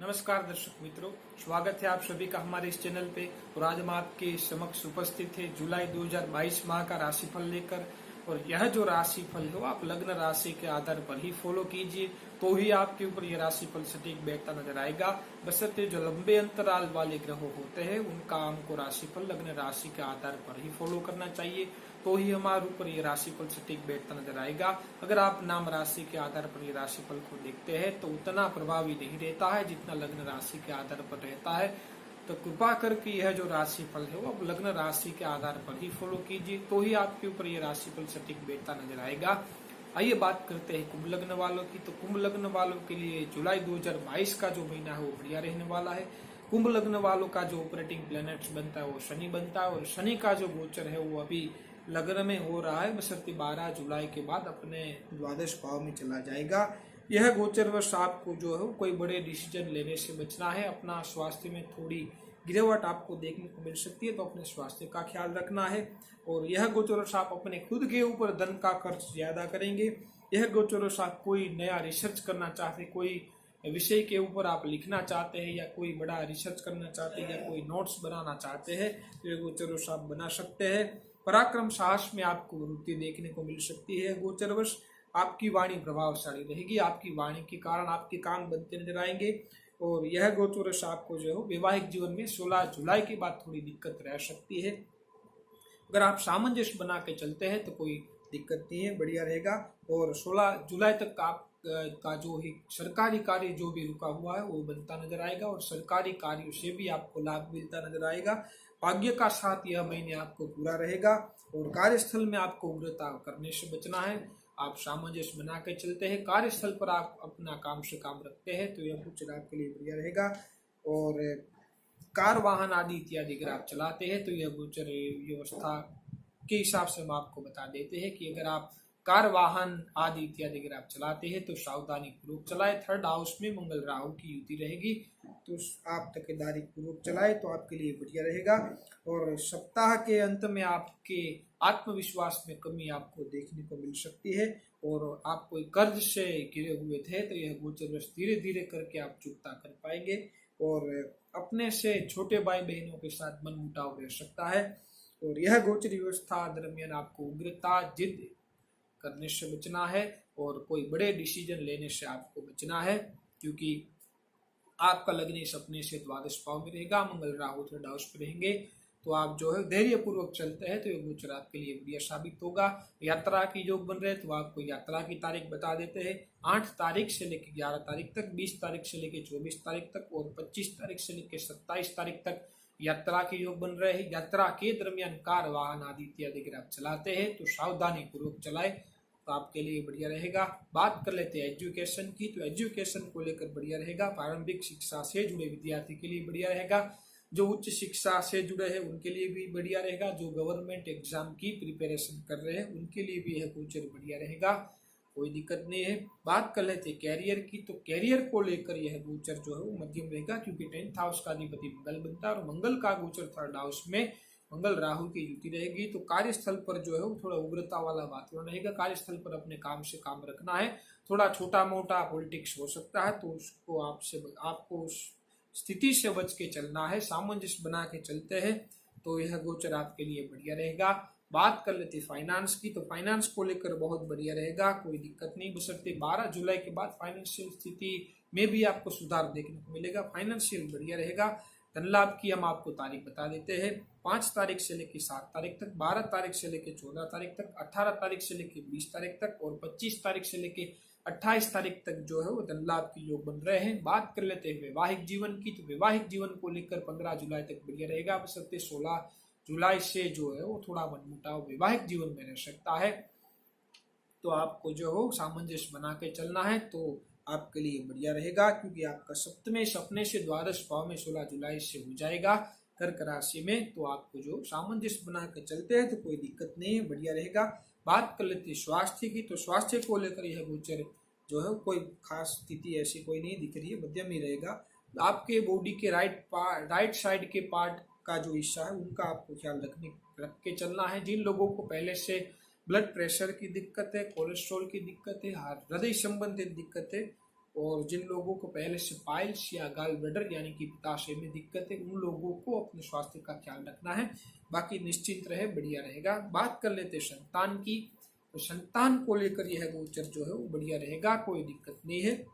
नमस्कार दर्शक मित्रों, स्वागत है आप सभी का हमारे इस चैनल पे। और आज हम आपके समक्ष उपस्थित है जुलाई 2022 माह का राशिफल लेकर। और यह जो राशिफल है वो आप लग्न राशि के आधार पर ही फॉलो कीजिए, तो ही आपके ऊपर यह राशिफल सटीक बैठता नजर आएगा। बशर्ते जो लंबे अंतराल वाले ग्रह होते हैं उनका हमको राशिफल लग्न राशि के आधार पर ही फॉलो करना चाहिए, तो ही हमारे ऊपर ये राशिफल सटीक बैठता नजर आएगा। अगर आप नाम राशि के आधार पर ये राशिफल को देखते हैं तो उतना प्रभावी नहीं रहता है जितना लग्न राशि के आधार पर रहता है। तो कृपा करके यह जो राशिफल है वो लग्न राशि के आधार पर ही फॉलो कीजिए, तो ही आपके ऊपर ये राशिफल सटीक बैठता नजर आएगा। आइए बात करते हैं कुंभ लग्न वालों की। तो कुंभ लग्न वालों के लिए जुलाई 2022 का जो महीना है वो बढ़िया रहने वाला है। कुंभ लग्न वालों का जो ऑपरेटिंग प्लैनेट्स बनता है वो शनि बनता है, और शनि का जो गोचर है वो अभी लग्न में हो रहा है, बशर्ते 12 जुलाई के बाद अपने द्वादश भाव में चला जाएगा। यह गोचर वर्ष आपको जो है कोई बड़े डिसीजन लेने से बचना है। अपना स्वास्थ्य में थोड़ी गिरावट आपको देखने को मिल सकती है, तो अपने स्वास्थ्य का ख्याल रखना है। और यह गोचर वर्ष आप अपने खुद के ऊपर धन का खर्च ज्यादा करेंगे। यह गोचर वर्ष आप कोई नया रिसर्च करना चाहते, कोई विषय के ऊपर आप लिखना चाहते हैं, या कोई बड़ा रिसर्च करना चाहते हैं, या कोई नोट्स बनाना चाहते हैं, तो यह गोचर वर्ष आप बना सकते हैं। पराक्रम साहस में आपको वृद्धि देखने को मिल सकती है। गोचर वर्ष आपकी वाणी प्रभावशाली रहेगी, आपकी वाणी के कारण आपके काम बनते नजर आएंगे। और यह गोचर वर्ष आपको जो है वैवाहिक जीवन में 16 जुलाई के बाद थोड़ी दिक्कत रह सकती है। अगर आप सामंजस्य बना के चलते हैं तो कोई दिक्कत नहीं है, बढ़िया रहेगा। और 16 जुलाई तक आप का जो ही सरकारी कार्य जो भी रुका हुआ है वो बनता नजर आएगा, और सरकारी कार्यों से भी आपको लाभ मिलता नजर आएगा। भाग्य का साथ यह महीने आपको पूरा रहेगा। और कार्यस्थल में आपको उग्रता करने से बचना है। आप सामंजस्य बना के चलते हैं, कार्यस्थल पर आप अपना काम से काम रखते हैं, तो यह गोचर आपके लिए बढ़िया रहेगा। और कार वाहन आदि इत्यादि अगर आप चलाते हैं तो यह गोचर व्यवस्था के हिसाब से हम आपको बता देते हैं कि अगर आप कार वाहन आदि इत्यादि अगर आप चलाते हैं तो सावधानी पूर्वक चलाए। थर्ड हाउस में मंगल राहु की युति रहेगी, तो आप तकेदारी पूर्वक चलाए तो आपके लिए बढ़िया रहेगा। और सप्ताह के अंत में आपके आत्मविश्वास में कमी आपको देखने को मिल सकती है, और आप कोई कर्ज से घिरे हुए थे तो यह गोचर वर्ष धीरे धीरे करके आप चुकता कर पाएंगे। और अपने से छोटे भाई बहनों के साथ मनमुटाव रह सकता है। और यह गोचर व्यवस्था दरमियान आपको उग्रता जिद करने से बचना है, और कोई बड़े डिसीजन लेने से आपको बचना है, क्योंकि आपका लग्न सपने से द्वादश भाव में रहेगा, मंगल राहु थर्ड हाउस पे रहेंगे। तो आप जो है धैर्य पूर्वक चलते हैं तो ये गोचर आपके लिए बढ़िया साबित होगा। यात्रा की योग बन रहे हैं तो आपको यात्रा की तारीख बता देते हैं। 8 तारीख से लेकर 11 तारीख तक, 20 तारीख से लेकर 24 तारीख तक, और 25 तारीख से लेकर 27 तारीख तक यात्रा के योग बन रहे हैं। यात्रा के दरमियान कार वाहन आदि इत्यादि अगर आप चलाते हैं तो सावधानी पूर्वक चलाए, तो आपके लिए बढ़िया रहेगा। बात कर लेते हैं एजुकेशन की। तो एजुकेशन को लेकर बढ़िया रहेगा। प्रारंभिक शिक्षा से जुड़े विद्यार्थी के लिए बढ़िया रहेगा। जो उच्च शिक्षा से जुड़े हैं उनके लिए भी बढ़िया रहेगा। जो गवर्नमेंट एग्जाम की प्रिपरेशन कर रहे हैं उनके लिए भी यह गोचर बढ़िया रहेगा, कोई दिक्कत नहीं है। बात कर लेते हैं कैरियर की। तो कैरियर को लेकर यह गोचर जो है वो मध्यम रहेगा, क्योंकि 10th हाउस का अधिपति मंगल बनता है, और मंगल का गोचर थर्ड हाउस में मंगल राहु की युति रहेगी। तो कार्यस्थल पर जो है वो थोड़ा उग्रता वाला वातावरण रहेगा। कार्यस्थल पर अपने काम से काम रखना है। थोड़ा छोटा मोटा पॉलिटिक्स हो सकता है, तो उसको आपको उस स्थिति से बच के चलना है। सामंजस्य बना के चलते हैं तो यह गोचर आपके लिए बढ़िया रहेगा। बात कर लेते फाइनेंस की। तो फाइनेंस को लेकर बहुत बढ़िया रहेगा, कोई दिक्कत नहीं, बशर्ते 12 जुलाई के बाद फाइनेंशियल स्थिति में भी आपको सुधार देखने को मिलेगा। फाइनेंशियल बढ़िया रहेगा। धन लाभ की हम आपको तारीख बता देते हैं। 5 तारीख से लेकर 7 तारीख तक, 12 तारीख से लेकर 14 तारीख तक, 18 तारीख से लेकर 20 तारीख तक, और 25 तारीख से लेकर 28 तारीख तक जो है वो धन लाभ की योग बन रहे हैं। बात कर लेते हैं वैवाहिक जीवन की। तो वैवाहिक जीवन को लेकर 15 जुलाई तक बढ़िया रहेगा, बशर्ते 16 जुलाई से जो है वो थोड़ा मनमुटाव वैवाहिक जीवन में रह सकता है। तो आपको जो हो सामंजस्य बना के चलना है तो आपके लिए बढ़िया रहेगा, क्योंकि आपका सप्तमे सपने से द्वादश भाव में 16 जुलाई से हो जाएगा कर्क राशि में। तो आपको जो सामंजस्य बना के चलते हैं तो कोई दिक्कत नहीं है, बढ़िया रहेगा। बात कर लेते हैं स्वास्थ्य की। तो स्वास्थ्य को लेकर यह गोचर जो है कोई खास स्थिति ऐसी कोई नहीं दिख रही है, मध्यम ही रहेगा। आपके बॉडी के राइट साइड के पार्ट का जो हिस्सा है उनका आपको ख्याल रख के चलना है। जिन लोगों को पहले से ब्लड प्रेशर की दिक्कत है, कोलेस्ट्रॉल की दिक्कत है, हृदय संबंधित दिक्कत है, और जिन लोगों को पहले से पाइल्स या गाल ब्लैडर यानी कि पित्ताशय में दिक्कत है, उन लोगों को अपने स्वास्थ्य का ख्याल रखना है। बाकी निश्चिंत रहे, बढ़िया रहेगा। बात कर लेते हैं संतान की, तो संतान को लेकर यह गोचर जो है वो बढ़िया रहेगा, कोई दिक्कत नहीं है।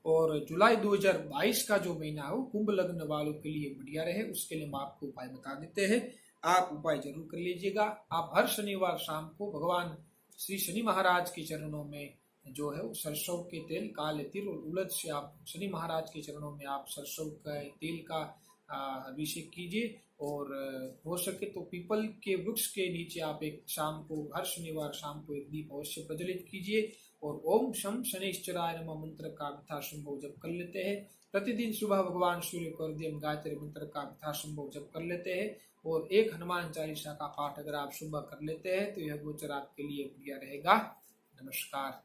और जुलाई 2022 का जो महीना है वो कुंभ लग्न वालों के लिए बढ़िया रहे, उसके लिए हम आपको उपाय बता देते हैं। आप उपाय जरूर कर लीजिएगा। आप हर शनिवार शाम को भगवान श्री शनि महाराज के चरणों में जो है वो सरसों के तेल, काले तिल और उड़द से आप शनि महाराज के चरणों में आप सरसों के तेल का अभिषेक कीजिए। और हो सके तो पीपल के वृक्ष के नीचे आप एक शाम को, हर शनिवार शाम को एक दीप अवश्य प्रज्वलित कीजिए। और ओम शम शनिश्चराय नमः मंत्र का यथासंभव जप कर लेते हैं। प्रतिदिन सुबह भगवान सूर्य को अर्घ्य गायत्री मंत्र का यथासंभव जप कर लेते हैं। और एक हनुमान चालीसा का पाठ अगर आप सुबह कर लेते हैं तो यह गोचर आपके लिए बढ़िया रहेगा। नमस्कार।